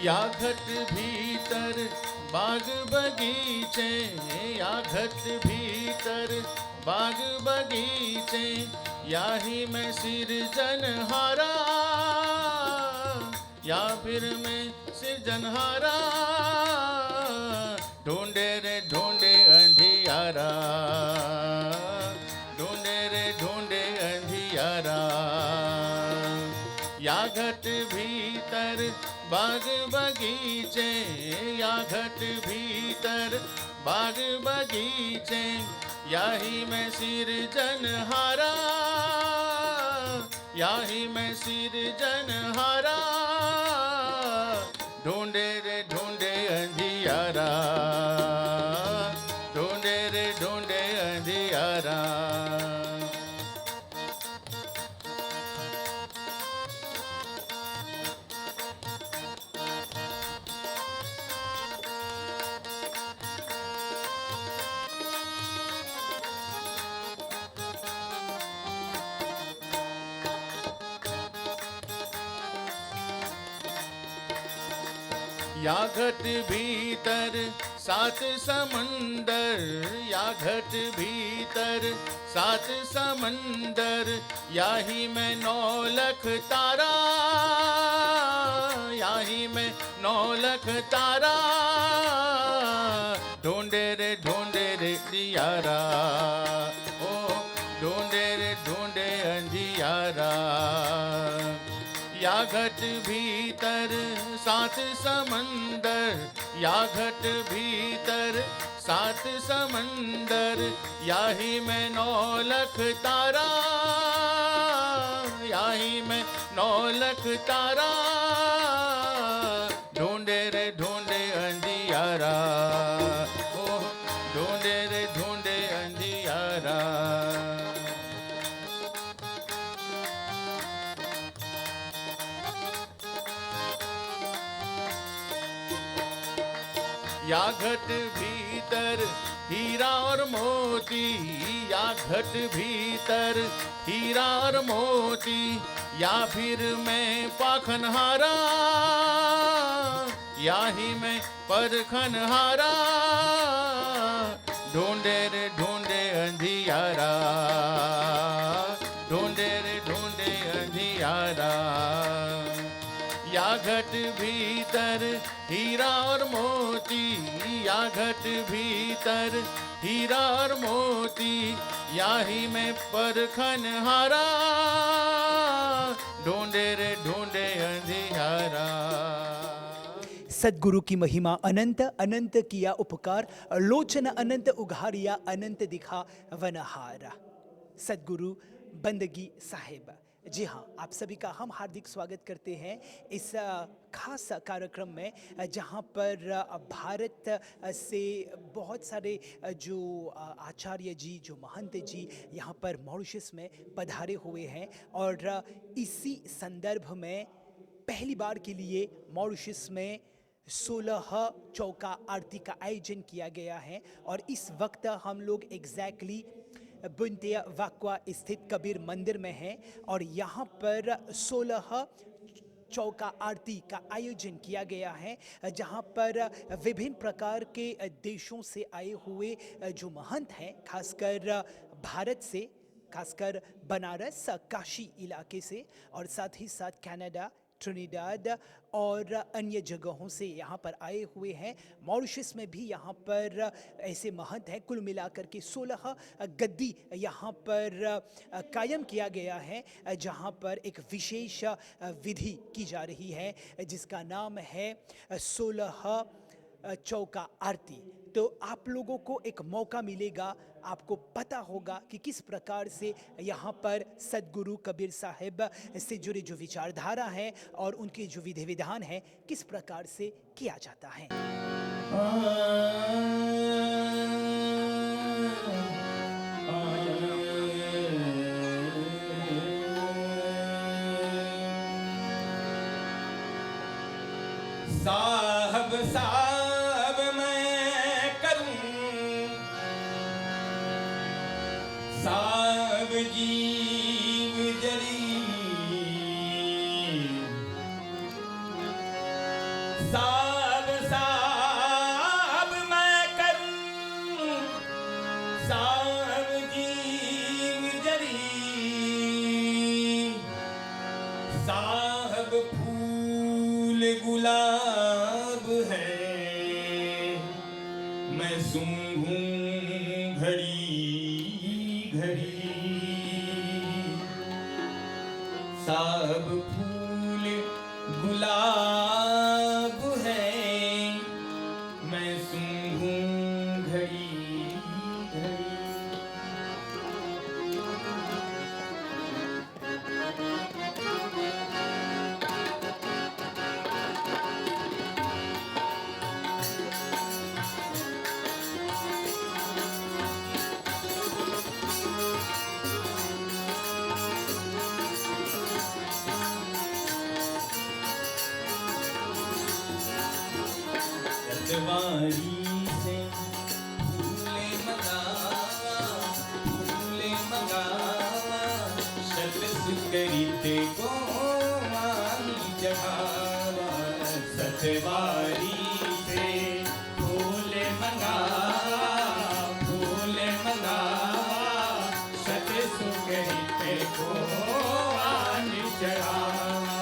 या घट भीतर बाग बगीचे, या घट भीतर बाग बगीचे, याही में सिरजनहारा, या फिर मैं सिरजनहारा, ढूंढे रे ढूंढे अंधियारा, ढूंढे रे ढूंढे अंधियारा। या घट भीतर बाग बगीचे, या घट भीतर बाग बगीचे, याही में सिरजनहारा, याही में सिरजनहारा, ढूंढे रे ढूंढे अंधियारा, ढूंढे रे ढूंढे अंधियारा। या घट भीतर सात समंदर, या घट भीतर सात समंदर, याही में 9 लाख तारा, याही में 9 लाख तारा, ढूंढे रे दियारा, ओ ढूंढे रे ढूंढे अंधियारा। या घट भीतर सात समंदर, या घट भीतर सात समंदर, याही में 9 लाख तारा, याही में 9 लाख तारा, ढूंढे रे ढूंढे अंधियारा, ओ ढूंढे रे ढूंढे अंधियारा। या घट भीतर हीरा और मोती, या घट भीतर हीरा और मोती, या फिर मैं पाखनहारा, याही मैं परखनहारा, ढूंढे रे ढूंढे अंधियारा, ढूंढे रे ढूंढे अंधियारा। या घट भीतर हीरा और मोती, या घट भीतर हीरा और मोती, याही में परखनहारा, ढूंढे रे ढूंढे अंधियारा। सद्गुरु की महिमा अनंत, अनंत किया उपकार, लोचन अनंत उघारिया, अनंत दिखा वनहारा। सद्गुरु बंदगी साहिब। जी हाँ, आप सभी का हम हार्दिक स्वागत करते हैं इस खास कार्यक्रम में, जहाँ पर भारत से बहुत सारे जो आचार्य जी, जो महंत जी यहाँ पर मॉरिशस में पधारे हुए हैं, और इसी संदर्भ में पहली बार के लिए मॉरिशस में 16 चौका आरती का आयोजन किया गया है। और इस वक्त हम लोग एग्जैक्टली बुंतिया वाकवा स्थित कबीर मंदिर में हैं, और यहाँ पर 16 चौका आरती का आयोजन किया गया है, जहाँ पर विभिन्न प्रकार के देशों से आए हुए जो महंत हैं, खासकर भारत से, खासकर बनारस काशी इलाके से, और साथ ही साथ कनाडा, ट्रिनिडाद और अन्य जगहों से यहाँ पर आए हुए हैं। मॉरिशस में भी यहाँ पर ऐसे महंत हैं। कुल मिलाकर के 16 गद्दी यहाँ पर कायम किया गया है, जहाँ पर एक विशेष विधि की जा रही है, जिसका नाम है 16 चौका आरती। तो आप लोगों को एक मौका मिलेगा, आपको पता होगा कि किस प्रकार से यहाँ पर सद्गुरु कबीर साहिब से जुड़े जो विचारधारा हैं और उनके जो विधि विधान हैं, किस प्रकार से किया जाता है। साहब साहब मैं करूं, साहब जीव जरी, साब साब मैं करूं साब जीव जरी साहब फूल गुलाब है मैं सूंघूं घड़ी घड़ी साहब फूल गुलाब है मैं सूंघूं घड़ी घड़ी रतवारी से फूले मंगावा शत सुकरित को मानी चढ़ावा सतवारी से फूले मंगावा शत सुकरित को मानी चढ़ावा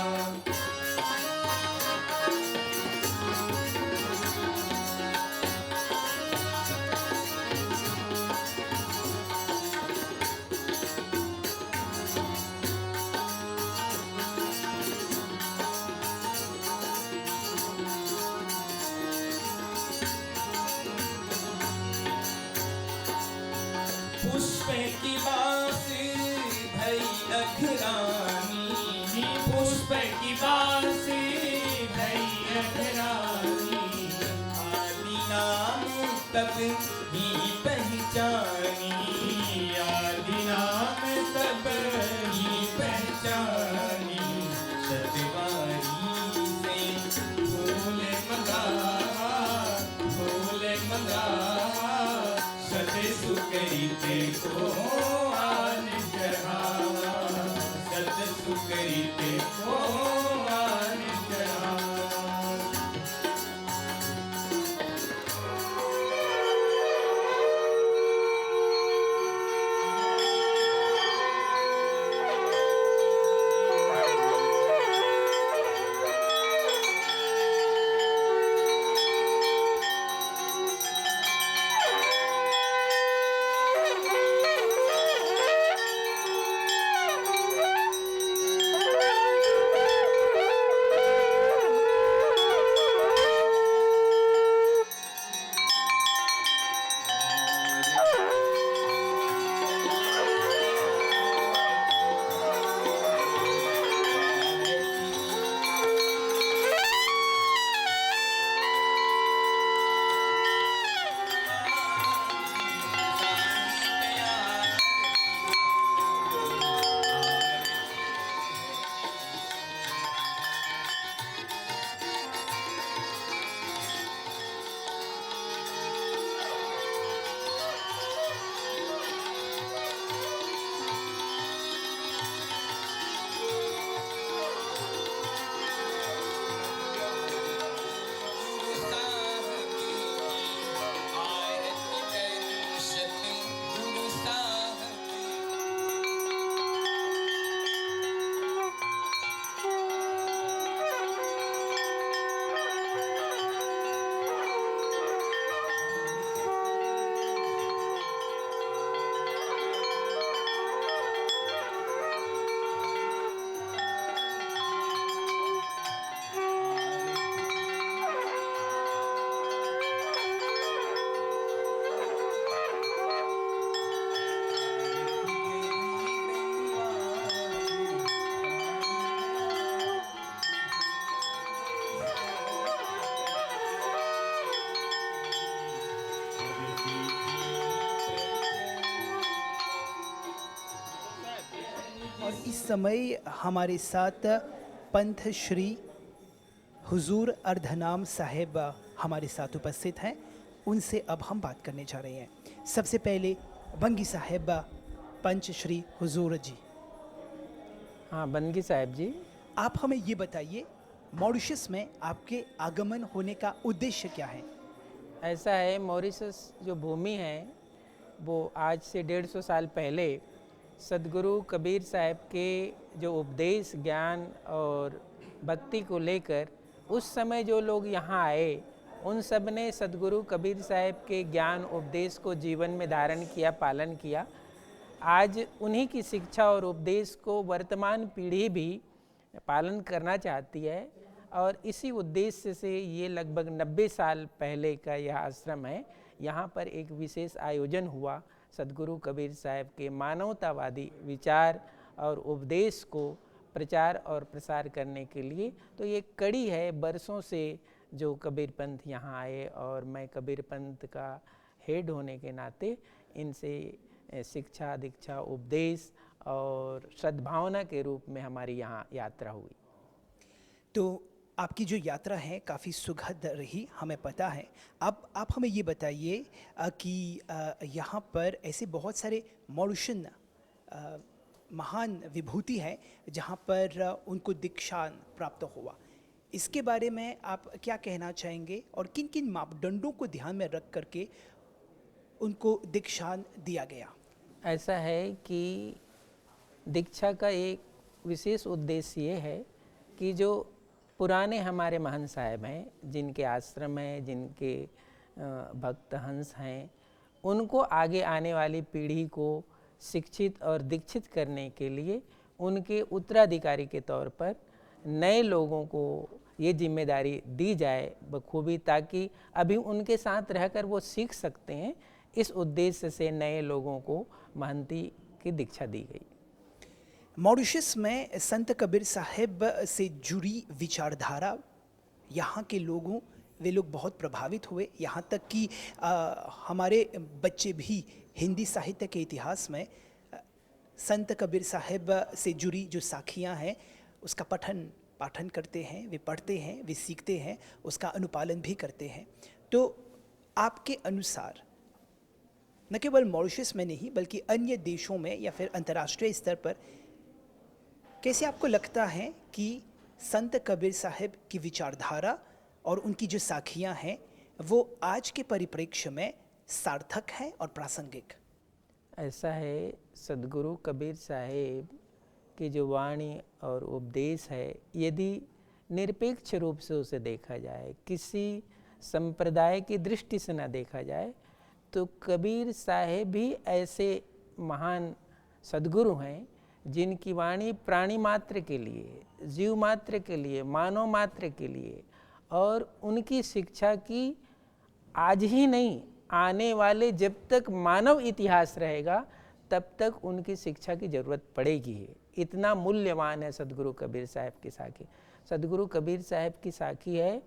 पुष्प की बास भई अघरानी पुष्प की बास भई अघरानी आदि नाम तब ही पहचानी आदि नाम तब ही पहचानी सतवारी से फूल मंगावा सत सुकरित को आन चढ़ावा सत सुकरित को आन चढ़ावा और इस समय हमारे साथ पंथ श्री हुजूर अर्धनाम साहेब हमारे साथ उपस्थित हैं। उनसे अब हम बात करने जा रहे हैं। सबसे पहले बंगी साहेब पंच श्री हुजूर जी, हाँ, बनगी साहब जी। आप हमें ये बताइए मॉरिशस में आपके आगमन होने का उद्देश्य क्या है? ऐसा है, मॉरिशस जो भूमि है वो आज से 150 साल पहले सदगुरु कबीर साहब के जो उपदेश, ज्ञान और भक्ति को लेकर उस समय जो लोग यहाँ आए उन सब ने सदगुरु कबीर साहब के ज्ञान उपदेश को जीवन में धारण किया, पालन किया। आज उन्हीं की शिक्षा और उपदेश को वर्तमान पीढ़ी भी पालन करना चाहती है और इसी उद्देश्य से ये लगभग 90 साल पहले का यह आश्रम है। यहाँ पर एक विशेष आयोजन हुआ सदगुरु कबीर साहब के मानवतावादी विचार और उपदेश को प्रचार और प्रसार करने के लिए। तो ये कड़ी है बरसों से जो कबीर पंथ यहाँ आए और मैं कबीर पंथ का हेड होने के नाते इनसे शिक्षा, दीक्षा, उपदेश और सद्भावना के रूप में हमारी यहाँ यात्रा हुई। तो आपकी जो यात्रा है काफ़ी सुखद रही, हमें पता है। अब आप हमें ये बताइए कि यहाँ पर ऐसे बहुत सारे मॉरिशन महान विभूति हैं जहाँ पर उनको दीक्षांत प्राप्त हुआ। इसके बारे में आप क्या कहना चाहेंगे और किन किन मापदंडों को ध्यान में रख करके उनको दीक्षांत दिया गया? ऐसा है कि दीक्षा का एक विशेष उद्देश्य ये है कि जो पुराने हमारे महंत साहब हैं, जिनके आश्रम हैं, जिनके भक्त हंस हैं, उनको आगे आने वाली पीढ़ी को शिक्षित और दीक्षित करने के लिए उनके उत्तराधिकारी के तौर पर नए लोगों को ये जिम्मेदारी दी जाए बखूबी, ताकि अभी उनके साथ रहकर वो सीख सकते हैं। इस उद्देश्य से नए लोगों को महंती की दीक्षा दी गई। मॉरिशस में संत कबीर साहब से जुड़ी विचारधारा यहाँ के लोगों, वे लोग बहुत प्रभावित हुए। यहाँ तक कि हमारे बच्चे भी हिंदी साहित्य के इतिहास में संत कबीर साहब से जुड़ी जो साखियाँ हैं उसका पठन पाठन करते हैं, वे पढ़ते हैं, वे सीखते हैं, उसका अनुपालन भी करते हैं। तो आपके अनुसार न केवल मॉरिशस में नहीं बल्कि अन्य देशों में या फिर अंतर्राष्ट्रीय स्तर पर कैसे आपको लगता है कि संत कबीर साहब की विचारधारा और उनकी जो साखियाँ हैं वो आज के परिप्रेक्ष्य में सार्थक है और प्रासंगिक? ऐसा है, सदगुरु कबीर साहब की जो वाणी और उपदेश है, यदि निरपेक्ष रूप से उसे देखा जाए, किसी संप्रदाय की दृष्टि से न देखा जाए, तो कबीर साहब भी ऐसे महान सदगुरु हैं जिनकी वाणी प्राणी मात्र के लिए, जीव मात्र के लिए, मानव मात्र के लिए और उनकी शिक्षा की आज ही नहीं, आने वाले जब तक मानव इतिहास रहेगा तब तक उनकी शिक्षा की ज़रूरत पड़ेगी ही। इतना मूल्यवान है सदगुरु कबीर साहब की साखी। सदगुरु कबीर साहब की साखी है,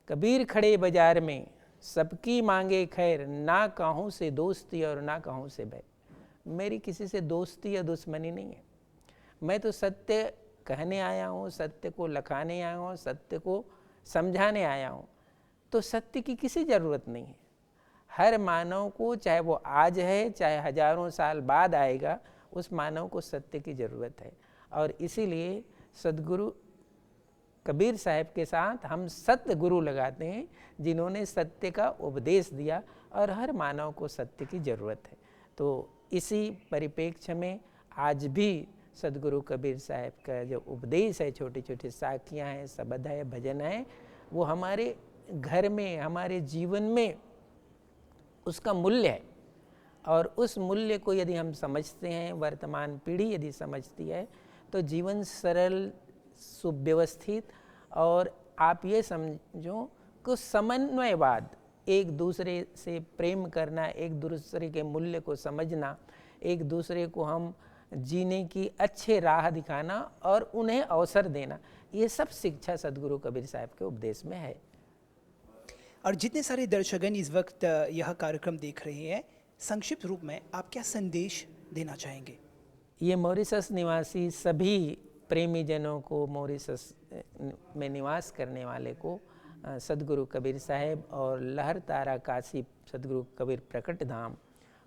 कबीर खड़े बाजार में सबकी मांगे खैर, ना कहूँ से दोस्ती और ना कहूँ से भय। मेरी किसी से दोस्ती या दुश्मनी नहीं है, मैं तो सत्य कहने आया हूँ, सत्य को लखाने आया हूँ, सत्य को समझाने आया हूँ। तो सत्य की किसी ज़रूरत नहीं है। हर मानव को, चाहे वो आज है चाहे हजारों साल बाद आएगा, उस मानव को सत्य की ज़रूरत है। और इसीलिए सदगुरु कबीर साहब के साथ हम सत्य गुरु लगाते हैं जिन्होंने सत्य का उपदेश दिया और हर मानव को सत्य की ज़रूरत है। तो इसी परिप्रेक्ष्य में आज भी सदगुरु कबीर साहब का जो उपदेश है, छोटी छोटी साखियाँ हैं, शब्द है, भजन है, वो हमारे घर में, हमारे जीवन में उसका मूल्य है। और उस मूल्य को यदि हम समझते हैं, वर्तमान पीढ़ी यदि समझती है, तो जीवन सरल, सुव्यवस्थित और आप ये समझो कि समन्वयवाद, एक दूसरे से प्रेम करना, एक दूसरे के मूल्य को समझना, एक दूसरे को हम जीने की अच्छे राह दिखाना और उन्हें अवसर देना, ये सब शिक्षा सदगुरु कबीर साहब के उपदेश में है। और जितने सारे दर्शकगण इस वक्त यह कार्यक्रम देख रहे हैं, संक्षिप्त रूप में आप क्या संदेश देना चाहेंगे? ये मॉरिशस निवासी सभी प्रेमी जनों को, मॉरिशस में निवास करने वाले को सदगुरु कबीर साहब और लहर तारा काशी सदगुरु कबीर प्रकट धाम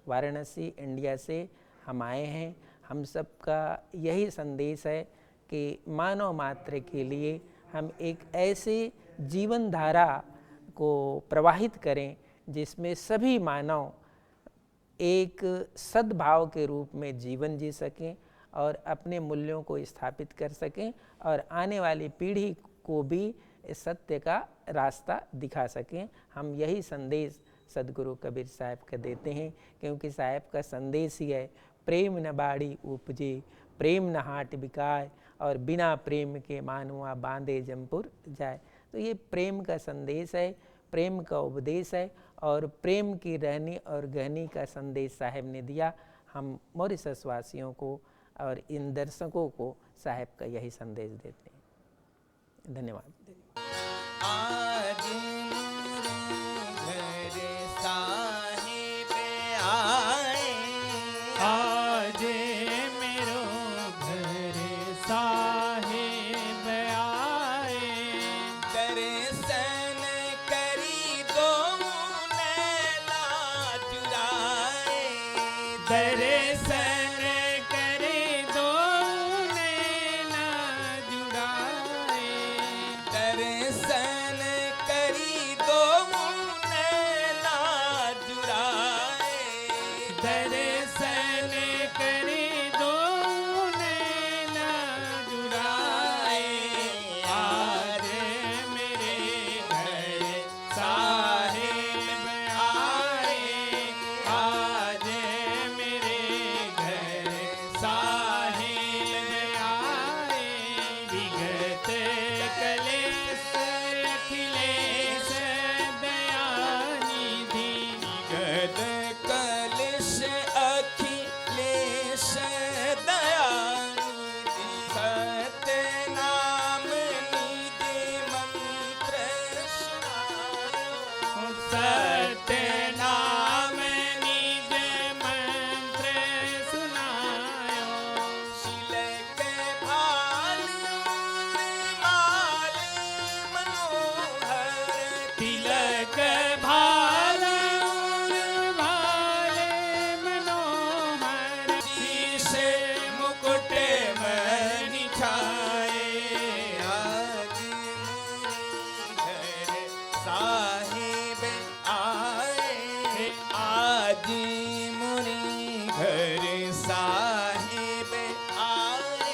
वाराणसी इंडिया से हम आए हैं। हम सब का यही संदेश है कि मानव मात्र के लिए हम एक ऐसे जीवन धारा को प्रवाहित करें जिसमें सभी मानव एक सद्भाव के रूप में जीवन जी सकें और अपने मूल्यों को स्थापित कर सकें और आने वाली पीढ़ी को भी इस सत्य का रास्ता दिखा सकें। हम यही संदेश सदगुरु कबीर साहब का देते हैं, क्योंकि साहब का संदेश ही है प्रेम न बाड़ी उपजे, प्रेम न हाट बिकाय, और बिना प्रेम के मानुआ बांधे जमपुर जाए। तो ये प्रेम का संदेश है, प्रेम का उपदेश है और प्रेम की रहनी और गहनी का संदेश साहब ने दिया। हम मॉरिशस वासियों को और इन दर्शकों को साहब का यही संदेश देते हैं। धन्यवाद। आज घर साहिब आए, आज मेरो घर साहिब आए, दर्शन करी दो नैना जुराए, दर्शन करे दो नैना जुड़ाए, दर्शन करी दो नैना जुराए, दर्शन करे दो नैना जुड़ाए। आज मेरे घर साहिब आए, आज मेरे घर साहिब आए, विगत कलेश अखिलेश दयानिधि, गद कलिश अखिलेश दयानिधि, सत्य नाम निज मंत्र सुनायो, सत्य नाम निज मंत्र सुनायो, शिलक भाल माल मनोहर, तिलक भाल भाले मनोहर, शीश मुकुट मणि छाए, आज मुनि घर साहिब आए, आज मुनि घर साहिब आए,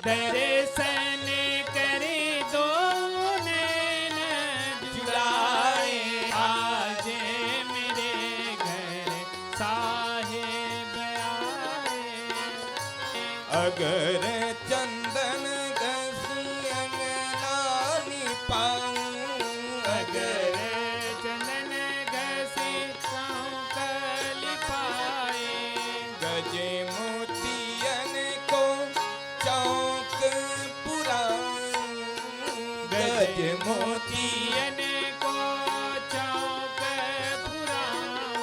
दर्शन करे दो नैन जुड़ाए, आज मेरे घर साहिब आए। अगर चंदन घसियन नानी पाऊं, अगर चंदन घसे कली पाए, गजे मोतियन को चौक पुराऊं, गज मोतियन मोतियन को चौक पुराऊं,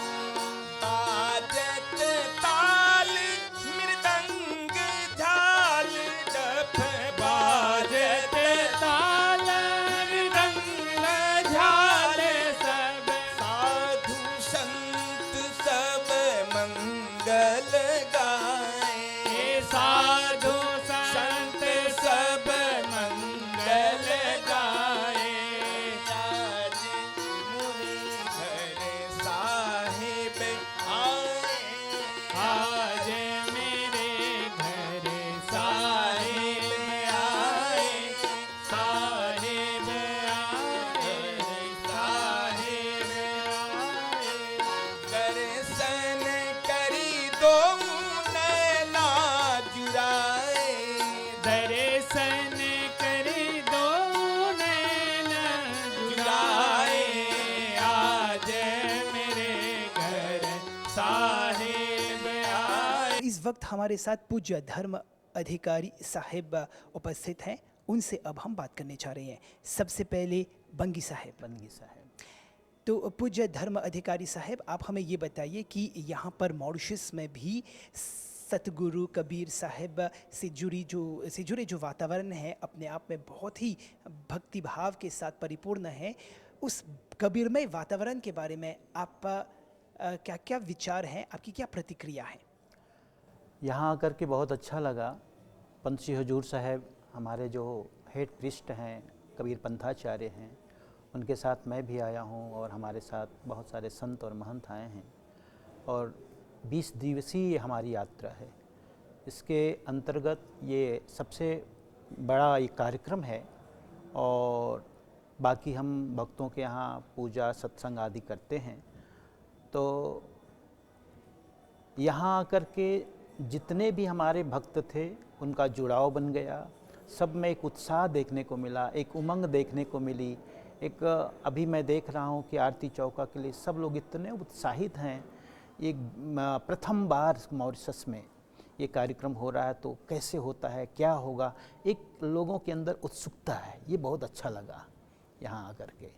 बाजत ताल मृदंग झाल डफ बाजत ताल मृदंग झाल सब, साधु संत सब मंगल गाए, हे साधु संत सब मंगल गाए। आज मुनि घर साहिब आए, आज मेरे घर साहिब आए, साहिब आए, साहिब आए, दर्शन करी दो नैना जुराए, दर्शन करे दो नैना जुड़ाए, आज मेरे घर साहिब आए। इस वक्त हमारे साथ पूज्य धर्म अधिकारी साहिब उपस्थित हैं। उनसे अब हम बात करने जा रहे हैं। सबसे पहले बंगी साहिब। तो पूज्य धर्म अधिकारी साहब, आप हमें ये बताइए कि यहाँ पर मॉरिशस में भी सतगुरु कबीर साहब से जुड़े जो वातावरण है अपने आप में बहुत ही भक्ति भाव के साथ परिपूर्ण है। उस कबीरमय वातावरण के बारे में आप क्या क्या विचार हैं, आपकी क्या प्रतिक्रिया है? यहाँ आकर के बहुत अच्छा लगा। पंछी हजूर साहब हमारे जो हेड प्रिस्ट हैं कबीर पंथाचार्य हैं, उनके साथ मैं भी आया हूँ और हमारे साथ बहुत सारे संत और महंत आए हैं और 20 दिवसीय हमारी यात्रा है। इसके अंतर्गत ये सबसे बड़ा एक कार्यक्रम है और बाकी हम भक्तों के यहाँ पूजा सत्संग आदि करते हैं। तो यहाँ आकर के जितने भी हमारे भक्त थे उनका जुड़ाव बन गया, सब में एक उत्साह देखने को मिला, एक उमंग देखने को मिली। एक अभी मैं देख रहा हूँ कि आरती चौका के लिए सब लोग इतने उत्साहित हैं। एक प्रथम बार मॉरिशस में ये कार्यक्रम हो रहा है, तो कैसे होता है, क्या होगा, एक लोगों के अंदर उत्सुकता है। ये बहुत अच्छा लगा यहाँ आकर के।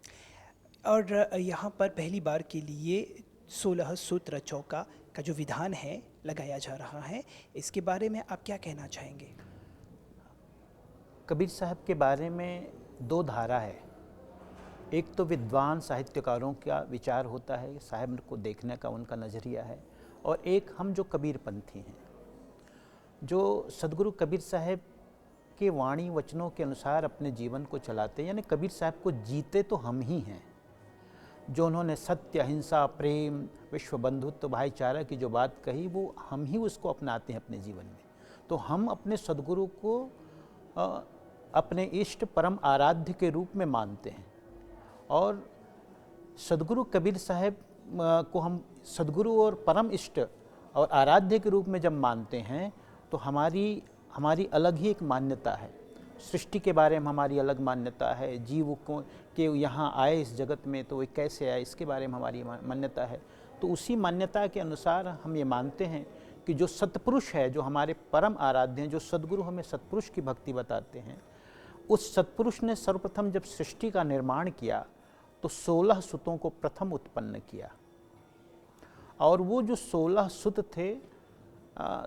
और यहाँ पर पहली बार के लिए 16 सूत्र चौका का जो विधान है लगाया जा रहा है, इसके बारे में आप क्या कहना चाहेंगे? कबीर साहब के बारे में दो धारा है। एक तो विद्वान साहित्यकारों का विचार होता है, साहब को देखने का उनका नज़रिया है, और एक हम जो कबीरपंथी हैं, जो सदगुरु कबीर साहब के वाणी वचनों के अनुसार अपने जीवन को चलाते हैं। यानी कबीर साहब को जीते तो हम ही हैं। जो उन्होंने सत्य, अहिंसा, प्रेम, विश्व बंधुत्व, भाईचारा की जो बात कही, वो हम ही उसको अपनाते हैं अपने जीवन में। तो हम अपने सदगुरु को अपने इष्ट परम आराध्य के रूप में मानते हैं और सदगुरु कबीर साहब को हम सदगुरु और परम इष्ट और आराध्य के रूप में जब मानते हैं तो हमारी अलग ही एक मान्यता है। सृष्टि के बारे में हमारी अलग मान्यता है, जीव को के यहाँ आए इस जगत में तो वे कैसे आए, इसके बारे में हमारी मान्यता है। तो उसी मान्यता के अनुसार हम ये मानते हैं कि जो सत्पुरुष है, जो हमारे परम आराध्य हैं, जो सदगुरु हमें सत्पुरुष की भक्ति बताते हैं, उस सत्पुरुष ने सर्वप्रथम जब सृष्टि का निर्माण किया तो 16 सुतों को प्रथम उत्पन्न किया। और वो जो 16 सुत थे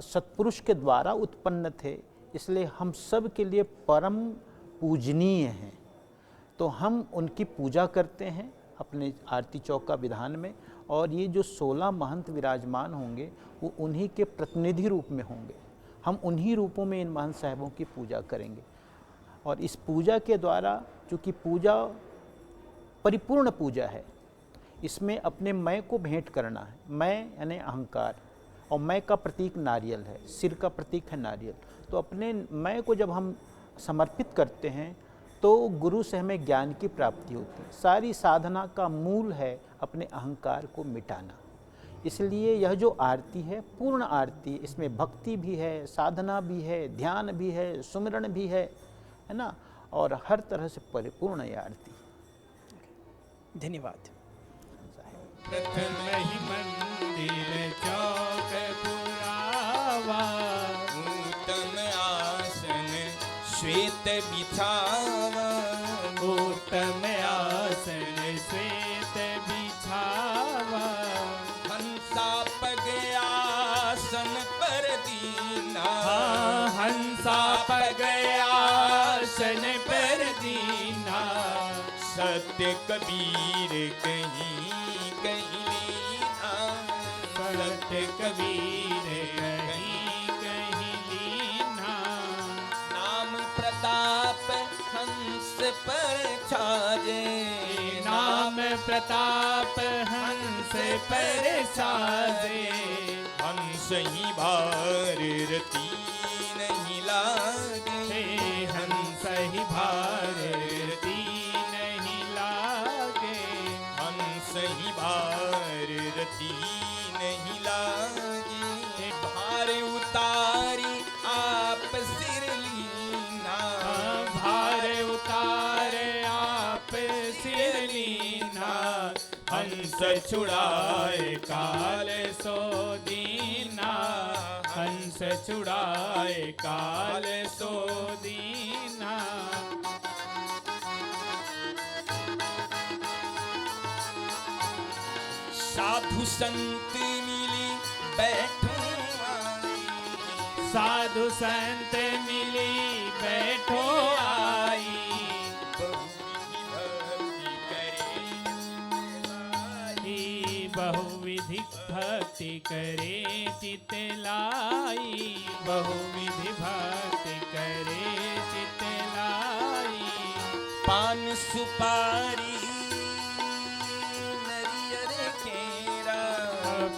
सत्पुरुष के द्वारा उत्पन्न थे, इसलिए हम सब के लिए परम पूजनीय हैं। तो हम उनकी पूजा करते हैं अपने आरती चौका विधान में, और ये जो 16 महंत विराजमान होंगे वो उन्हीं के प्रतिनिधि रूप में होंगे। हम उन्हीं रूपों में इन महंत साहिबों की पूजा करेंगे। और इस पूजा के द्वारा, चूँकि पूजा परिपूर्ण पूजा है, इसमें अपने मैं को भेंट करना है। मैं यानी अहंकार, और मैं का प्रतीक नारियल है, सिर का प्रतीक है नारियल। तो अपने मैं को जब हम समर्पित करते हैं तो गुरु से हमें ज्ञान की प्राप्ति होती है। सारी साधना का मूल है अपने अहंकार को मिटाना। इसलिए यह जो आरती है पूर्ण आरती, इसमें भक्ति भी है, साधना भी है, ध्यान भी है, सुमिरन भी है ना, और हर तरह से परिपूर्ण ये आरती। धन्यवाद। प्रथम ही मंदिर चौक पुरावा, उत्तम आसन श्वेत बिछावा, उत्तम आसन श्वेत बिछावा, हंसा पग आसन पर दीना, हंसा पग आसन पर दीना, सत्य कबीर कहीं कहीं लीना, सत्य कबीर कहीं कहीं लीना, नाम प्रताप हंस पर छाजे, नाम प्रताप हंस पर साजे, हंस ही भार रती नहीं लागे, हंस ही भारती नहीं लागे, हंस ही भार रती नहीं लागे, भार उतारी आप सिर लीना, भार उतार आप सिर लीना, हंस छुड़ाए काल सो दीना, हंस छुड़ाए काल सो दीना। साधु संत मिली बैठो आई, साधु संत मिली बैठो आई, बहुविधि भक्ति करे चित लाई, बहुविधि भक्ति करे चित लाई, बहुविधि भक्ति करे चित लाई, सुपारी नरियर केरा,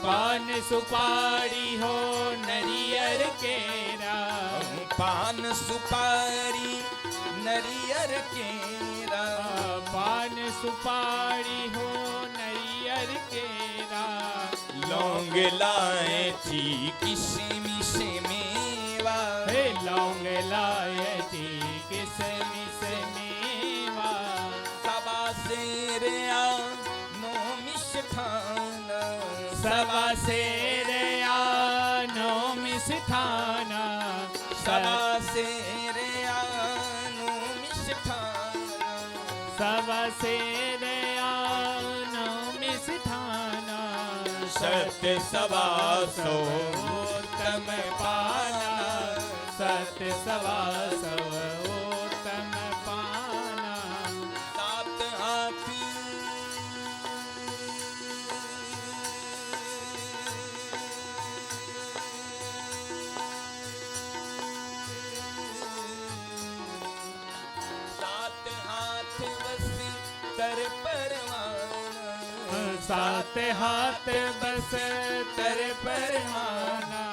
पान सुपारी हो नरियर केरा, पान सुपारी नरियर केरा, पान सुपारी हो नरियर केरा, लौंग इलायची किशमिश मेवा, हे लौंग इलायची किशमिश मेवा, सबा शेर नो मिष्ठान, सबा शेर आनो मिष्ठाना, सबा शेर नो मिष्ठान, सबा शेर आनो मिष्ठाना, सत्य सवा सौ उत्तम पाना, सत्य सवा सौ उत्तम पाना, सात हाथ सात हाथ बस कर परवाना, सात हाथ बस तर परवाना,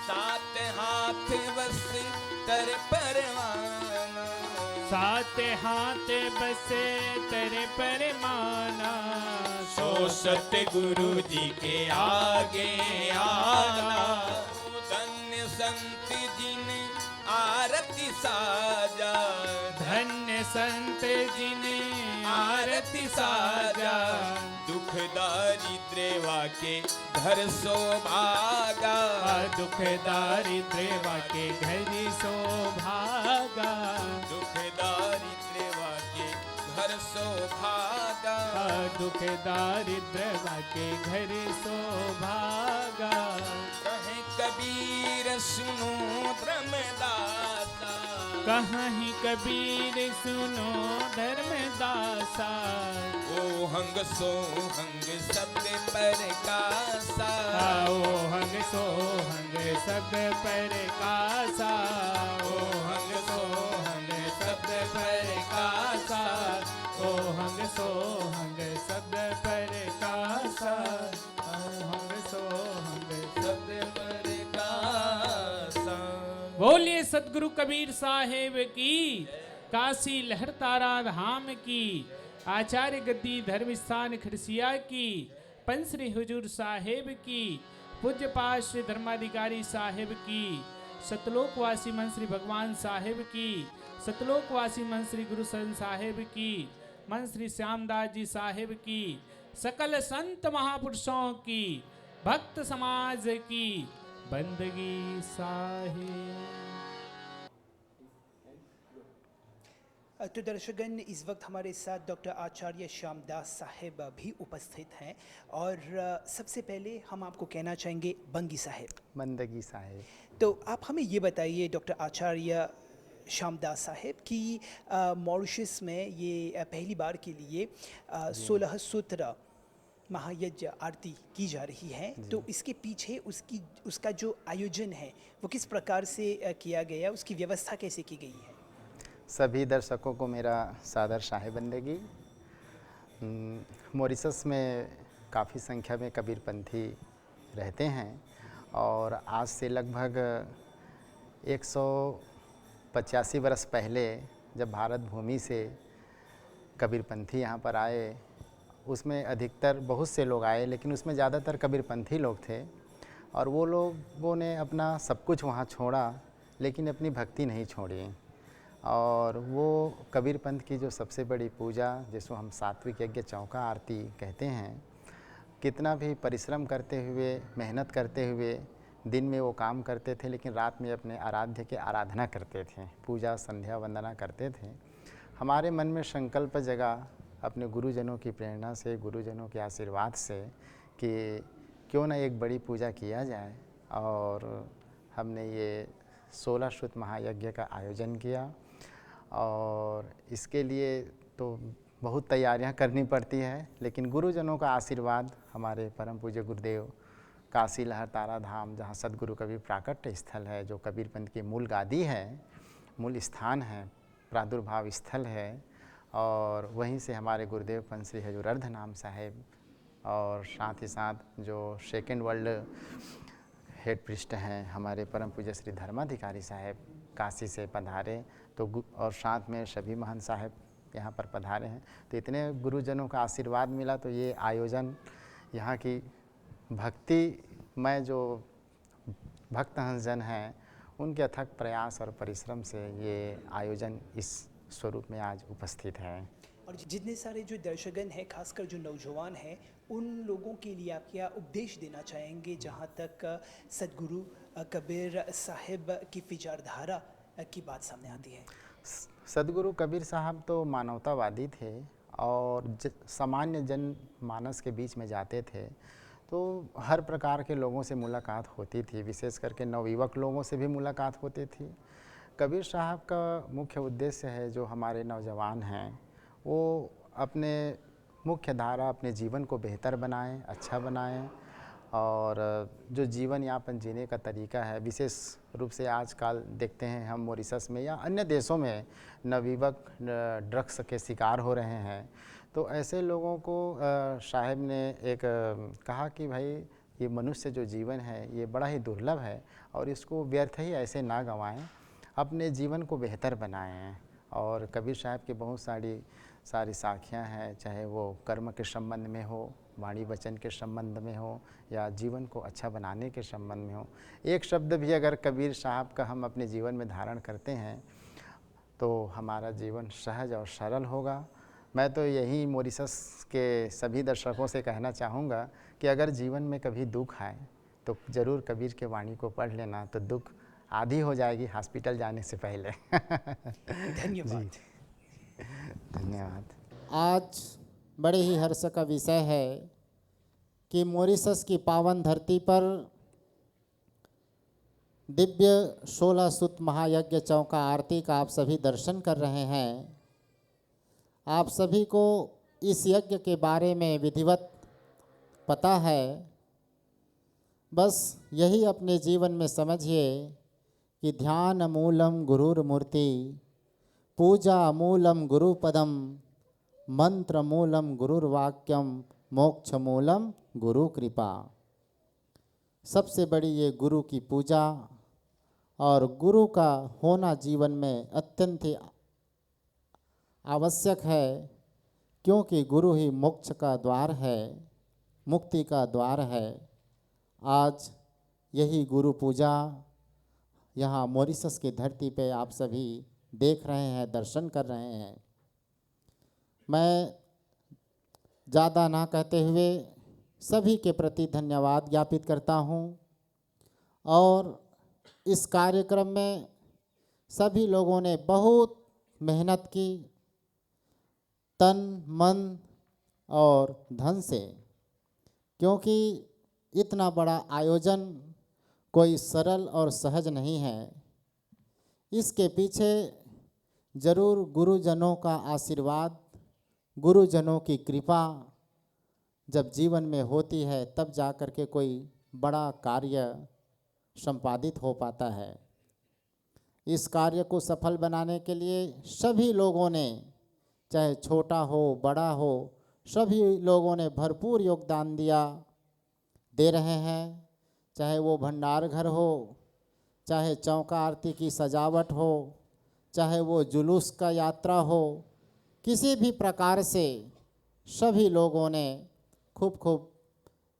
सात हाथ बस कर परवाना, सात हाथ बस तर परमाना, सो सतगुरु जी के आगे आना, धन्य संत जिन आरती साजा, धन्य संत जिने आरती साजा, दुख दारिद्र्य के घर सौभागा, दुख दारिद्र्य के घर सौभागा, दुख दारिद्र्य के घर सौभागा, दुख दारिद्र्य के घर सौभागा, कहे कबीर सुनो धर्मदासा, कहीं कबीर सुनो धर्मदासा, ओ हंग सो हंग शब्द पर कासा, आओ हंग सो हंग शब्द पर कासा, ओ हंग सो हंग शब्द पर कासा, ओ हंग सो हंग शब्द पर कासा, ओ हंग सो हंग शब्द पर कासा। बोलिए सतगुरु कबीर साहेब की, काशी लहर तारा धाम की, आचार्य गद्दी धर्म स्थान खड़सिया की, पंसरी हुजूर साहेब की, पूज्य पाश श्री धर्माधिकारी साहेब की, सतलोकवासी मन श्री भगवान साहेब की, सतलोकवासी मन श्री गुरु सन साहेब की, मन श्री श्यामदास जी साहेब की, सकल संत महापुरुषों की, भक्त समाज की बंदगी साहेब। तो दर्शकगण, इस वक्त हमारे साथ डॉक्टर आचार्य श्यामदास साहेब भी उपस्थित हैं और सबसे पहले हम आपको कहना चाहेंगे बंगी साहेब, बंदगी साहेब। तो आप हमें ये बताइए डॉक्टर आचार्य श्यामदास साहेब कि मॉरिशस में ये पहली बार के लिए 16 सूत्र महायज्ञ आरती की जा रही है, तो इसके पीछे उसका जो आयोजन है वो किस प्रकार से किया गया, उसकी व्यवस्था कैसे की गई है? सभी दर्शकों को मेरा सादर शाह बंदगी। मॉरिशस में काफ़ी संख्या में कबीरपंथी रहते हैं और आज से लगभग 185 वर्ष पहले जब भारत भूमि से कबीरपंथी यहाँ पर आए, उसमें अधिकतर बहुत से लोग आए, लेकिन उसमें ज़्यादातर कबीरपंथी लोग थे और वो लोगों ने अपना सब कुछ वहाँ छोड़ा, लेकिन अपनी भक्ति नहीं छोड़ी। और वो कबीर पंथ की जो सबसे बड़ी पूजा, जिसको हम सात्विक यज्ञ चौका आरती कहते हैं, कितना भी परिश्रम करते हुए, मेहनत करते हुए दिन में वो काम करते थे, लेकिन रात में अपने आराध्य की आराधना करते थे, पूजा संध्या वंदना करते थे। हमारे मन में संकल्प जगा अपने गुरुजनों की प्रेरणा से, गुरुजनों के आशीर्वाद से कि क्यों ना एक बड़ी पूजा किया जाए, और हमने ये 16 श्रुत महायज्ञ का आयोजन किया। और इसके लिए तो बहुत तैयारियां करनी पड़ती है, लेकिन गुरुजनों का आशीर्वाद, हमारे परम पूज्य गुरुदेव काशी लहर तारा धाम, जहाँ सदगुरु कबीर प्राकट्य स्थल है, जो कबीर पंथ की मूल गादी है, मूल स्थान है, प्रादुर्भाव स्थल है, और वहीं से हमारे गुरुदेव पंत श्री हजूर अर्धनाम साहेब और साथ ही साथ जो सेकेंड वर्ल्ड हेड प्रिस्ट हैं हमारे परम पूज्य श्री धर्माधिकारी साहेब काशी से पधारे, तो और साथ में सभी महंत साहेब यहाँ पर पधारे हैं। तो इतने गुरुजनों का आशीर्वाद मिला, तो ये आयोजन यहाँ की भक्तिमय जो भक्त हंसजन हैं उनके अथक प्रयास और परिश्रम से ये आयोजन इस स्वरूप में आज उपस्थित है। और जितने सारे जो दर्शकगण हैं, खासकर जो नौजवान हैं, उन लोगों के लिए आप क्या उपदेश देना चाहेंगे जहाँ तक सदगुरु कबीर साहिब की विचारधारा की बात सामने आती है? सदगुरु कबीर साहब तो मानवतावादी थे और सामान्य जन मानस के बीच में जाते थे, तो हर प्रकार के लोगों से मुलाकात होती थी, विशेष करके नवयुवक लोगों से भी मुलाकात होती थी। कबीर साहब का मुख्य उद्देश्य है जो हमारे नौजवान हैं वो अपने मुख्य धारा अपने जीवन को बेहतर बनाएं, अच्छा बनाएं, और जो जीवन यापन जीने का तरीका है, विशेष रूप से आजकल देखते हैं हम मॉरिशस में या अन्य देशों में नवयुवक ड्रग्स के शिकार हो रहे हैं। तो ऐसे लोगों को साहब ने एक कहा कि भाई ये मनुष्य जो जीवन है ये बड़ा ही दुर्लभ है और इसको व्यर्थ ही ऐसे ना गंवाएं, अपने जीवन को बेहतर बनाएं। और कबीर साहब की बहुत सारी साखियाँ हैं, चाहे वो कर्म के संबंध में हो, वाणी वचन के संबंध में हो, या जीवन को अच्छा बनाने के संबंध में हो। एक शब्द भी अगर कबीर साहब का हम अपने जीवन में धारण करते हैं तो हमारा जीवन सहज और सरल होगा। मैं तो यही मॉरिशस के सभी दर्शकों से कहना चाहूँगा कि अगर जीवन में कभी दुख आए तो ज़रूर कबीर के वाणी को पढ़ लेना, तो दुख आधी हो जाएगी हॉस्पिटल जाने से पहले। धन्यवाद। धन्यवाद। आज बड़े ही हर्ष का विषय है कि मॉरिशस की पावन धरती पर दिव्य 16 सुत महायज्ञ चौका आरती का आप सभी दर्शन कर रहे हैं। आप सभी को इस यज्ञ के बारे में विधिवत पता है, बस यही अपने जीवन में समझिए कि ध्यान मूलम गुरुर मूर्ति, पूजा मूलम गुरुपदम, मंत्र मूलम गुरुर्वाक्यम, मोक्ष मूलम गुरु कृपा। सबसे बड़ी ये गुरु की पूजा और गुरु का होना जीवन में अत्यंत ही आवश्यक है, क्योंकि गुरु ही मोक्ष का द्वार है, मुक्ति का द्वार है। आज यही गुरु पूजा यहाँ मॉरिशस की धरती पे आप सभी देख रहे हैं, दर्शन कर रहे हैं। मैं ज़्यादा ना कहते हुए सभी के प्रति धन्यवाद ज्ञापित करता हूँ। और इस कार्यक्रम में सभी लोगों ने बहुत मेहनत की, तन मन और धन से, क्योंकि इतना बड़ा आयोजन कोई सरल और सहज नहीं है। इसके पीछे ज़रूर गुरुजनों का आशीर्वाद, गुरुजनों की कृपा जब जीवन में होती है तब जा कर के कोई बड़ा कार्य संपादित हो पाता है। इस कार्य को सफल बनाने के लिए सभी लोगों ने, चाहे छोटा हो बड़ा हो, सभी लोगों ने भरपूर योगदान दे रहे हैं। चाहे वो भंडार घर हो, चाहे चौका आरती की सजावट हो, चाहे वो जुलूस का यात्रा हो, किसी भी प्रकार से सभी लोगों ने खूब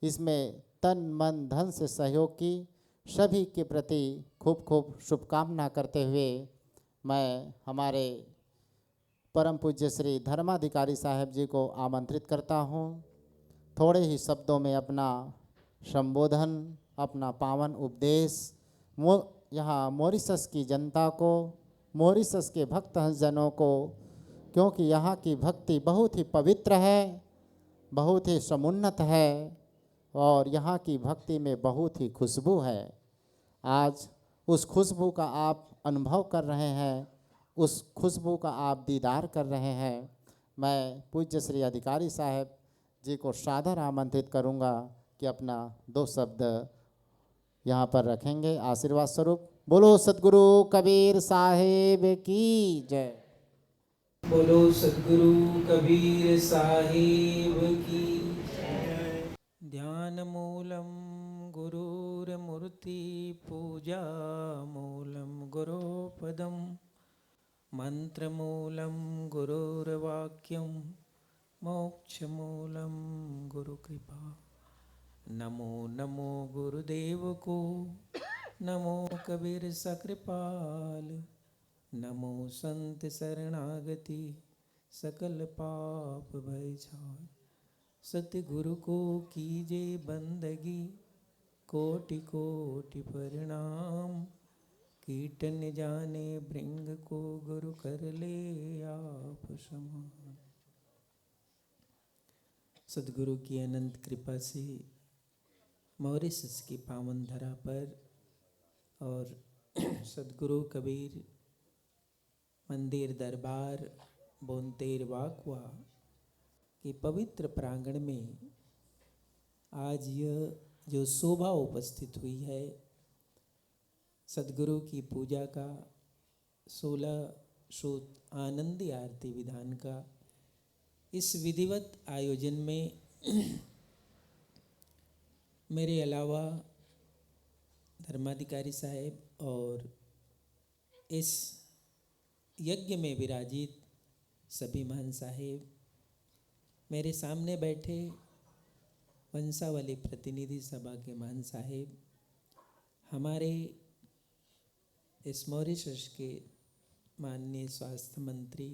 इसमें तन मन धन से सहयोग की। सभी के प्रति खूब शुभकामना करते हुए मैं हमारे परम पूज्य श्री धर्माधिकारी साहब जी को आमंत्रित करता हूँ, थोड़े ही शब्दों में अपना संबोधन, अपना पावन उपदेश यहाँ मॉरिशस की जनता को, मॉरिशस के भक्त जनों को, क्योंकि यहाँ की भक्ति बहुत ही पवित्र है, बहुत ही समुन्नत है और यहाँ की भक्ति में बहुत ही खुशबू है। आज उस खुशबू का आप अनुभव कर रहे हैं, उस खुशबू का आप दीदार कर रहे हैं। मैं पूज्य श्री अधिकारी साहब जी को सादर आमंत्रित करूँगा कि अपना 2 शब्द यहाँ पर रखेंगे आशीर्वाद स्वरूप। बोलो सतगुरु कबीर साहेब की जय। बोलो सद्गुरु कबीर साहिब की। ध्यान मूलम गुरुर्मूर्ति पूजा मूलम गुरुपदम मंत्र मूलम गुरुर्वाक्यम मोक्ष मूलम गुरु कृपा। नमो नमो गुरुदेव को, नमो कबीर सकृपाल, नमो संत शरणागति सकल पाप भय छाड़। सतगुरु को कीजे बंदगी, कोटि कोटि प्रणाम। कीर्तन जाने भृंग को, गुरु कर ले आप समान। सदगुरु की अनंत कृपा से मॉरिशस की पावन धरा पर और सदगुरु कबीर मंदिर दरबार बोनतेर वाकुआ के पवित्र प्रांगण में आज यह जो शोभा उपस्थित हुई है, सदगुरु की पूजा का 16 आनंदी आरती विधान का इस विधिवत आयोजन में मेरे अलावा धर्माधिकारी साहेब और इस यज्ञ में विराजित सभी महान साहेब, मेरे सामने बैठे वंशावली प्रतिनिधि सभा के महान साहेब, हमारे इस मॉरिशस के माननीय स्वास्थ्य मंत्री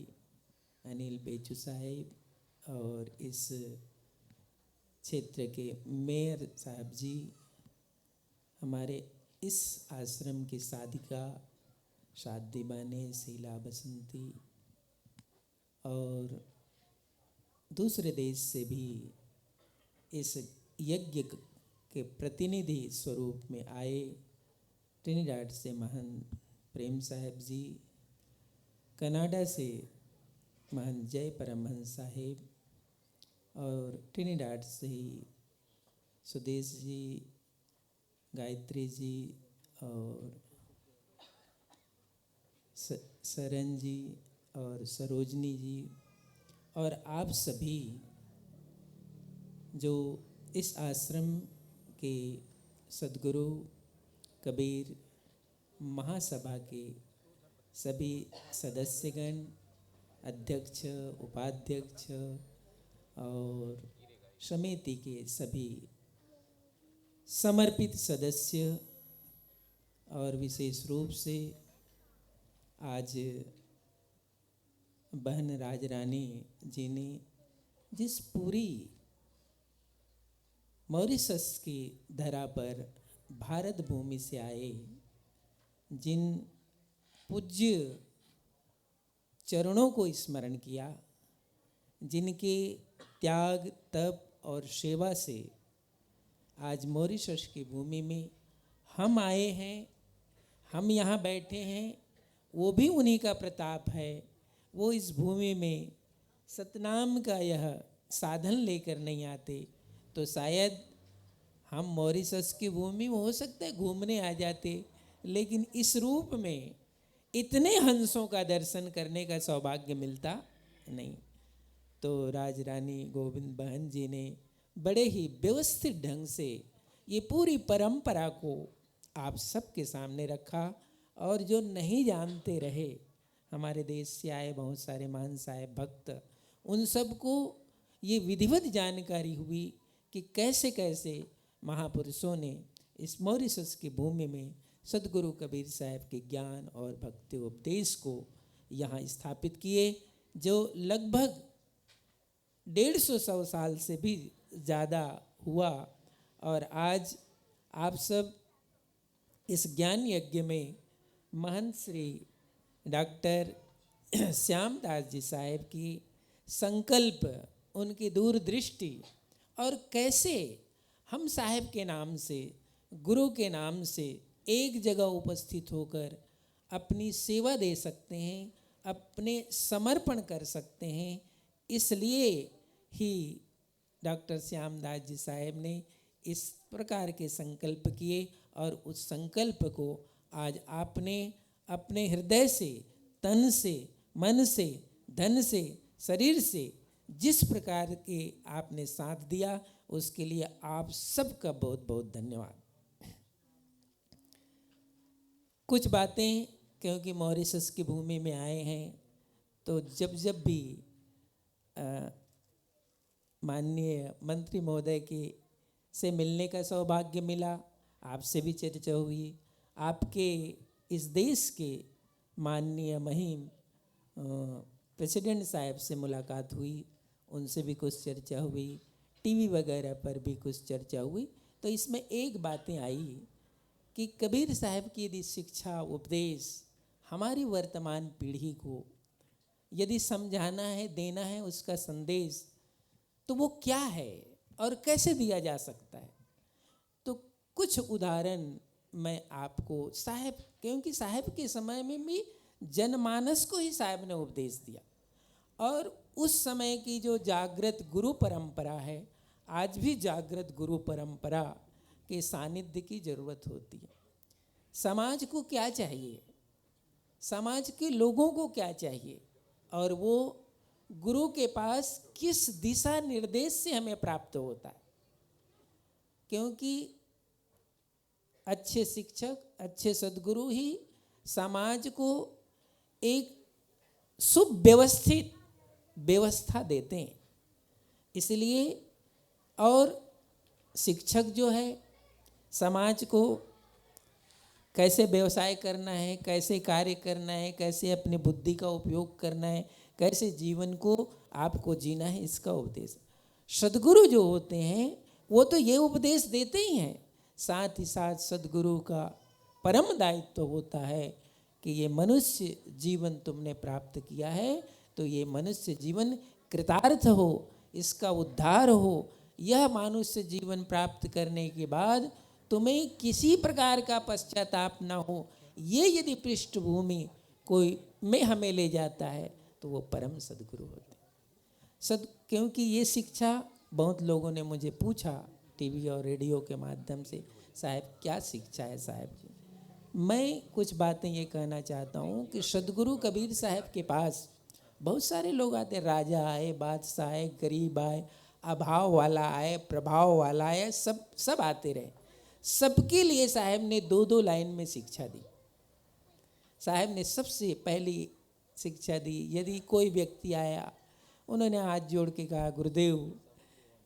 अनिल बेचू साहेब और इस क्षेत्र के मेयर साहब जी, हमारे इस आश्रम की साधिका शादी बाने शीला बसंती और दूसरे देश से भी इस यज्ञ के प्रतिनिधि स्वरूप में आए ट्रिनिडाड से महान प्रेम साहब जी, कनाडा से महान जय परमहंस साहेब और ट्रिनिडाड से ही सुदेश जी, गायत्री जी और सरन जी और सरोजनी जी और आप सभी जो इस आश्रम के सदगुरु कबीर महासभा के सभी सदस्यगण, अध्यक्ष, उपाध्यक्ष और समिति के सभी समर्पित सदस्य और विशेष रूप से आज बहन राजरानी जी ने जिस पूरी मॉरिशस की धरा पर भारत भूमि से आए, जिन पूज्य चरणों को स्मरण किया, जिनके त्याग, तप और सेवा से आज मॉरिशस की भूमि में हम आए हैं, हम यहाँ बैठे हैं, वो भी उन्हीं का प्रताप है। वो इस भूमि में सतनाम का यह साधन लेकर नहीं आते तो शायद हम मॉरिशस की भूमि में हो सकता है घूमने आ जाते, लेकिन इस रूप में इतने हंसों का दर्शन करने का सौभाग्य मिलता नहीं। तो राजरानी गोविंद बहन जी ने बड़े ही व्यवस्थित ढंग से ये पूरी परंपरा को आप सबके सामने रखा और जो नहीं जानते रहे, हमारे देश से आए बहुत सारे महान साहेब भक्त, उन सबको ये विधिवत जानकारी हुई कि कैसे कैसे महापुरुषों ने इस मॉरिशस की भूमि में सदगुरु कबीर साहब के ज्ञान और भक्ति उपदेश को यहाँ स्थापित किए, जो लगभग 150 साल से भी ज़्यादा हुआ। और आज आप सब इस ज्ञान यज्ञ में महंत श्री डॉक्टर श्यामदास जी साहेब की संकल्प, उनकी दूरदृष्टि और कैसे हम साहेब के नाम से, गुरु के नाम से एक जगह उपस्थित होकर अपनी सेवा दे सकते हैं, अपने समर्पण कर सकते हैं, इसलिए ही डॉक्टर श्यामदास जी साहेब ने इस प्रकार के संकल्प किए और उस संकल्प को आज आपने अपने हृदय से, तन से, मन से धन से, शरीर से जिस प्रकार के आपने साथ दिया, उसके लिए आप सबका बहुत बहुत धन्यवाद। कुछ बातें, क्योंकि मॉरिशस की भूमि में आए हैं, तो जब जब भी माननीय मंत्री महोदय की से मिलने का सौभाग्य मिला, आपसे भी चर्चा हुई, आपके इस देश के माननीय महिम प्रेसिडेंट साहब से मुलाकात हुई, उनसे भी कुछ चर्चा हुई, टीवी वगैरह पर भी कुछ चर्चा हुई। तो इसमें एक बातें आई कि कबीर साहब की यदि शिक्षा, उपदेश हमारी वर्तमान पीढ़ी को यदि समझाना है, देना है, उसका संदेश, तो वो क्या है और कैसे दिया जा सकता है। तो कुछ उदाहरण मैं आपको, साहब, क्योंकि साहब के समय में भी जनमानस को ही साहब ने उपदेश दिया, और उस समय की जो जागृत गुरु परंपरा है, आज भी जागृत गुरु परंपरा के सानिध्य की जरूरत होती है। समाज को क्या चाहिए, समाज के लोगों को क्या चाहिए, और वो गुरु के पास किस दिशा निर्देश से हमें प्राप्त होता है। क्योंकि अच्छे शिक्षक, अच्छे सद्गुरु ही समाज को एक सुव्यवस्थित व्यवस्था देते हैं। इसलिए, और शिक्षक जो है समाज को कैसे व्यवसाय करना है, कैसे कार्य करना है, कैसे अपनी बुद्धि का उपयोग करना है, कैसे जीवन को आपको जीना है, इसका उपदेश। सद्गुरु जो होते हैं वो तो ये उपदेश देते ही हैं, साथ ही साथ सद्गुरु का परम दायित्व होता है कि ये मनुष्य जीवन तुमने प्राप्त किया है, तो ये मनुष्य जीवन कृतार्थ हो, इसका उद्धार हो। यह मनुष्य जीवन प्राप्त करने के बाद तुम्हें किसी प्रकार का पश्चाताप ना हो, ये यदि पृष्ठभूमि कोई में हमें ले जाता है, तो वो परम सद्गुरु होते हैं। क्योंकि ये शिक्षा, बहुत लोगों ने मुझे पूछा टीवी और रेडियो के माध्यम से, साहब क्या शिक्षा है साहब जी। मैं कुछ बातें ये कहना चाहता हूँ कि सद्गुरु कबीर साहब के पास बहुत सारे लोग आते, राजा आए, बादशाह आए, गरीब आए, अभाव वाला आए, प्रभाव वाला आए, सब आते रहे। सबके लिए साहब ने 2-2 लाइन में शिक्षा दी। साहब ने सबसे पहली शिक्षा दी, यदि कोई व्यक्ति आया, उन्होंने हाथ जोड़ के कहा, गुरुदेव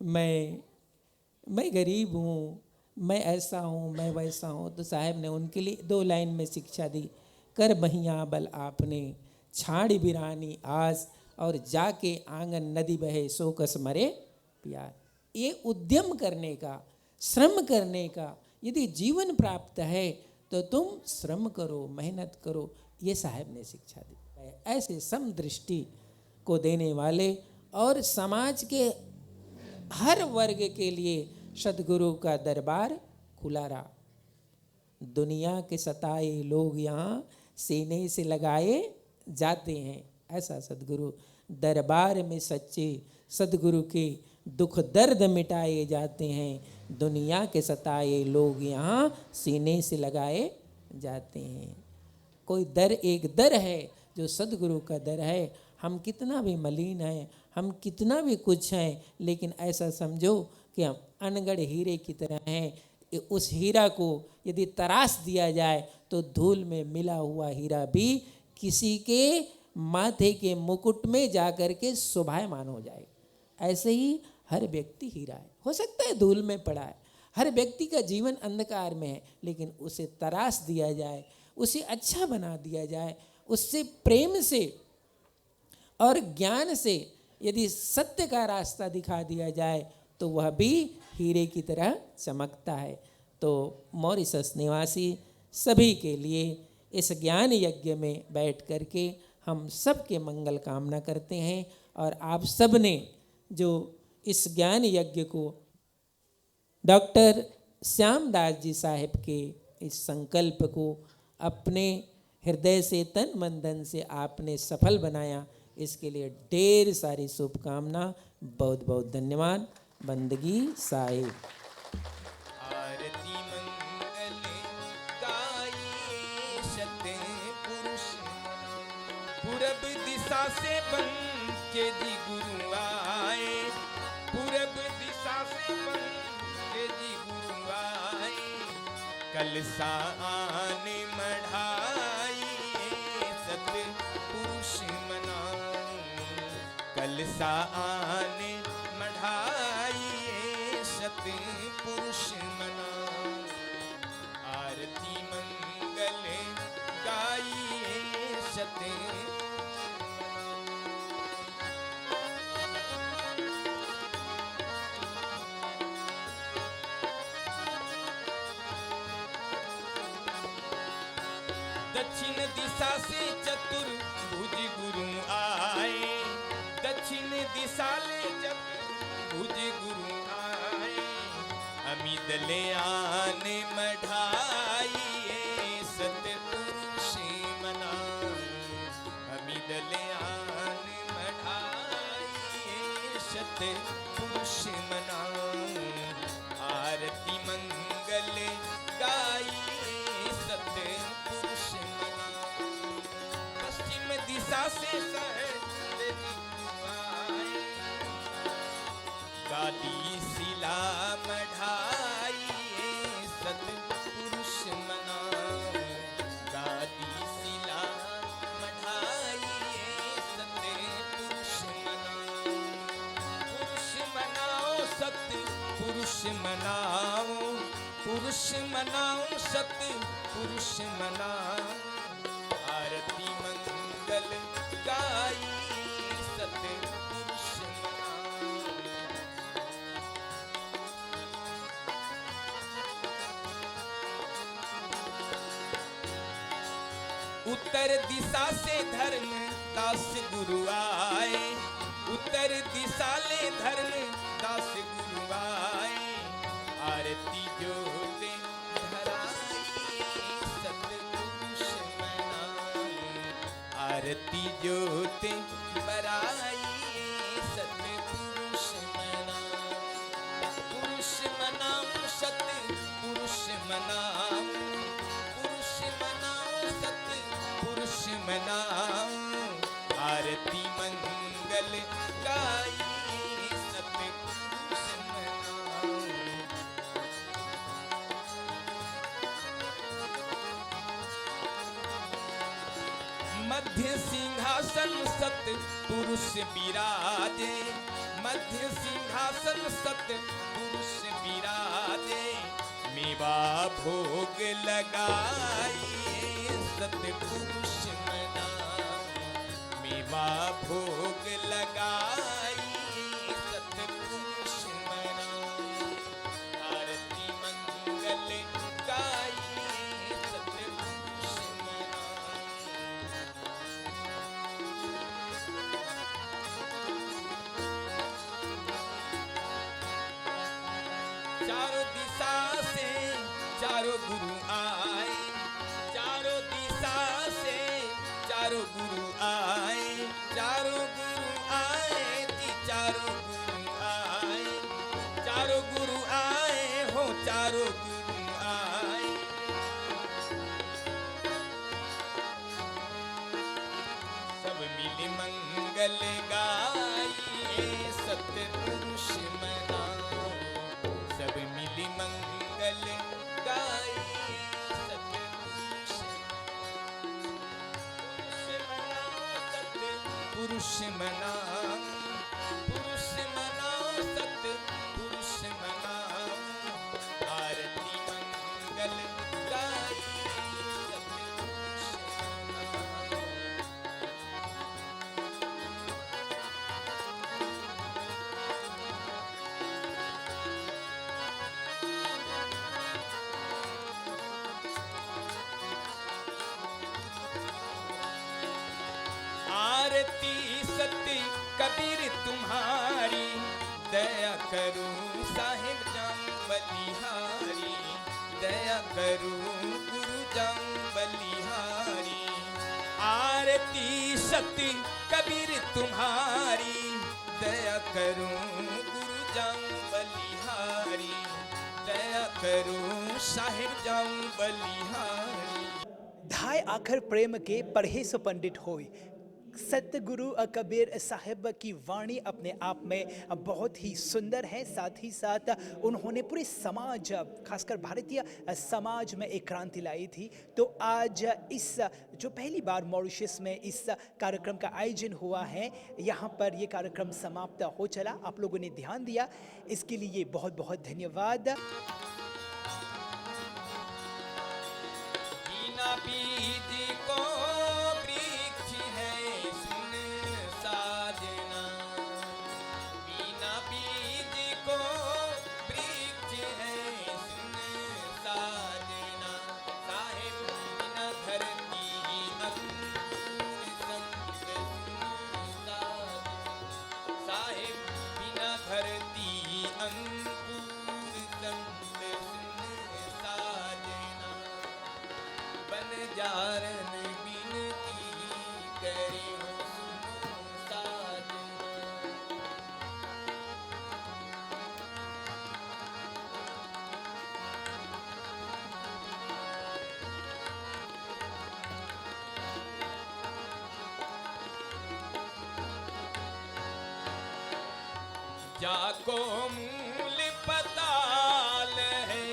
मैं गरीब हूँ, मैं ऐसा हूँ, मैं वैसा हूँ, तो साहब ने उनके लिए 2 लाइन में शिक्षा दी, कर बहिया बल आपने, छाड़ बिरानी आस, और जाके आंगन नदी बहे सो कस मरे प्यार। ये उद्यम करने का, श्रम करने का, यदि जीवन प्राप्त है तो तुम श्रम करो, मेहनत करो, ये साहब ने शिक्षा दी। ऐसे समदृष्टि को देने वाले और समाज के हर वर्ग के लिए सद्गुरु का दरबार खुला रहा। दुनिया के सताए लोग यहाँ सीने से लगाए जाते हैं, ऐसा सद्गुरु दरबार में सच्चे सद्गुरु के दुख दर्द मिटाए जाते हैं। दुनिया के सताए लोग यहाँ सीने से लगाए जाते हैं। कोई दर, एक दर है जो सद्गुरु का दर है। हम कितना भी मलिन हैं, हम कितना भी कुछ हैं, लेकिन ऐसा समझो कि हम अनगढ़ हीरे की तरह हैं। उस हीरा को यदि तराश दिया जाए तो धूल में मिला हुआ हीरा भी किसी के माथे के मुकुट में जाकर के शोभायमान हो जाए। ऐसे ही हर व्यक्ति हीरा है, हो सकता है धूल में पड़ा है। हर व्यक्ति का जीवन अंधकार में है, लेकिन उसे तराश दिया जाए, उसे अच्छा बना दिया जाए, उससे प्रेम से और ज्ञान से यदि सत्य का रास्ता दिखा दिया जाए तो वह भी हीरे की तरह चमकता है। तो मॉरिशस निवासी सभी के लिए इस ज्ञान यज्ञ में बैठ करके हम सब के मंगल कामना करते हैं। और आप सब ने जो इस ज्ञान यज्ञ को डॉक्टर श्यामदास जी साहेब के इस संकल्प को अपने हृदय से, तन मन धन से आपने सफल बनाया, इसके लिए ढेर सारी शुभकामना। बहुत बहुत धन्यवाद। बंदगी साहिब। आरती मंगल गाई सत्य पुरुष पूरब दिशा से बन के जी गुरु आए, पूरब दिशा से बन के जी गुरु आए, कलसा आने मढ़ाई सतपुरुष मनाऊं, कलसा आने मढ़ाई सतपुरुष मनाऊं, आरती मंगल गाइए सत दक्षिण दिशा से चतुर्भुज गुरु आए, दक्षिण दिशा ले चतुर्भुज गुरु आए, अमित ले आने मढ़ाइए सतपुरुष मनाऊं, अमित ले आने मढ़ाइए सतपुरुष मनाऊं, आरती मंगल गाइए सतपुरुष मनाऊं, पश्चिम दिशा से सहज आए, गादी शिला मढ़ाइए सतपुरुष मनाऊं, गादी शिला मढ़ाइए सतपुरुष मनाऊं, पुरुष मनाओ सतपुरुष मनाओ, पुरुष मनाओ सतपुरुष मनाओ, आरती मंगल गाइए सतपुरुष मनाओ, उत्तर दिशा से धर्म दास गुरु आए, उत्तर दिशा ले धर्म दास गुरु आए, आरती जोत धराइए सतपुरुष मनाऊं, आरती जोत बराइए सतपुरुष मनाऊं, पुरुष मनाऊं सतपुरुष मनाऊं, पुरुष मनाऊं सतपुरुष मनाऊं, आरती मंगल गाइए सतपुरुष मनाऊं, मध्य सिंहासन सतपुरुष विराजे, मध्य सिंहासन सतपुरुष विराजे, मेवा भोग लगाइए सतपुरुष मनाऊं, मेवा भोग लगाइए सतपुरुष मनाऊं, आरती मंगल गाइए सतपुरुष मनाऊं, चारों दिशा से चारों गुरु आए, चारों दिशा से चारों गुरु आए, चारों गुरु आए जी चारों गुरु आए, चारों गुरु आए हो चारों गुरु आए, सब मिल मंगल गाइए सतपुरुष मनाओ, सब मिल मंगल गाइए सतपुरुष पुरुष मनाओ, पुरुष मनाओ सतपुरुष मनाओ, आरती मंगल गाइए सतपुरुष मनाओ, आरती सत्य कबीर तुम्हारी, दया करूं साहिब जाऊं बलिहारी, दया करूं गुरु जाऊं बलिहारी, आरती सत्य कबीर तुम्हारी, दया करूं गुरु जाऊं बलिहारी, दया करूं साहिब जाऊं बलिहारी। धाय आखर प्रेम के पढ़े सो पंडित होय, सतगुरु कबीर साहिब की वाणी अपने आप में बहुत ही सुंदर है। साथ ही साथ उन्होंने पूरे समाज, खासकर भारतीय समाज में एक क्रांति लाई थी। तो आज इस जो पहली बार मॉरिशस में इस कार्यक्रम का आयोजन हुआ है, यहाँ पर ये कार्यक्रम समाप्त हो चला। आप लोगों ने ध्यान दिया, इसके लिए बहुत बहुत धन्यवाद। बिना बीज को वृक्ष है सुन साजना, बिना बीज को वृक्ष है सुन साजना, साहिब बिना धरती अंकुर संत सुन साजना, साहिब बिना धरती अंकुर संत सुन साजना, बनजारन बिनती करे हो सुनो साजना। जाको मूल पताल है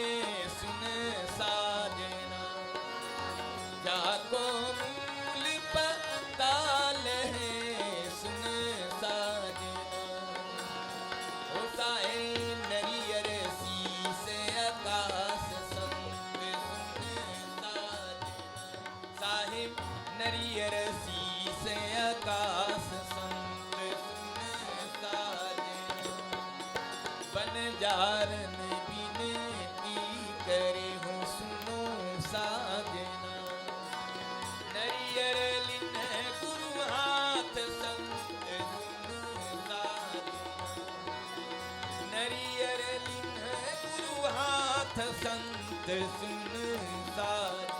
सुन साजना, जाको मूल पताल है सुन साजना, ओ साए नरियर शीस आकाश संत सुन साजना, साहिब नरियर शीस आकाश संत सुन साजना, बनजारन बिनती करे हो सुनो साजना, नरियर लिन गुरु हाथ संत सुन साजना, नरियर लिन गुरु हाथ संत सुन साजना,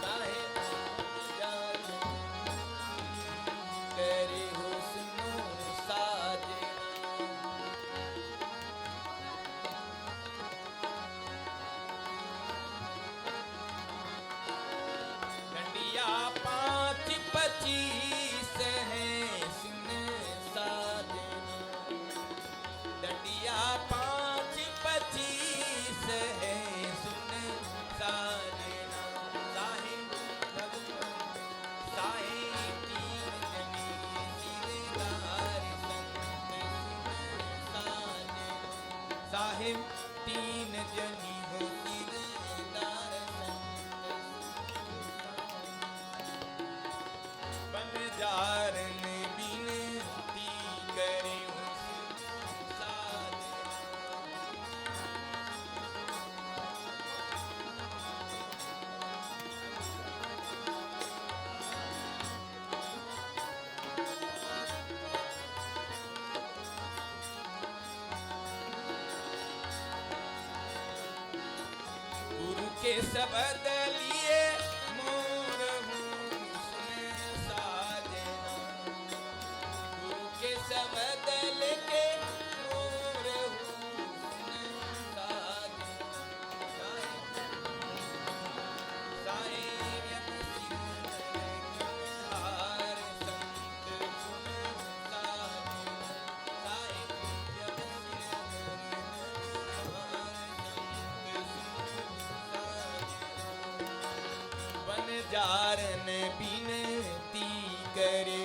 साहिब बनजारन करे हो सुनो साजना। डंडिया 5-25 है सुन साजना, डंडिया 5-25 है सुन साजना, साहिब भगवान साहिब तीन जनी सिरदार संत सुन साजना, साहिब तीन जनी हो सिरदार बनजारन बिनती करे हो सुनो साजना। गुरु के शब्द लिए मोर हूँ सुन साजना, गुरु के शब्द लेके मोर हूँ सुन साजना, साहिब हार संत सुन साजना, साहिब बनजारन बिनती करे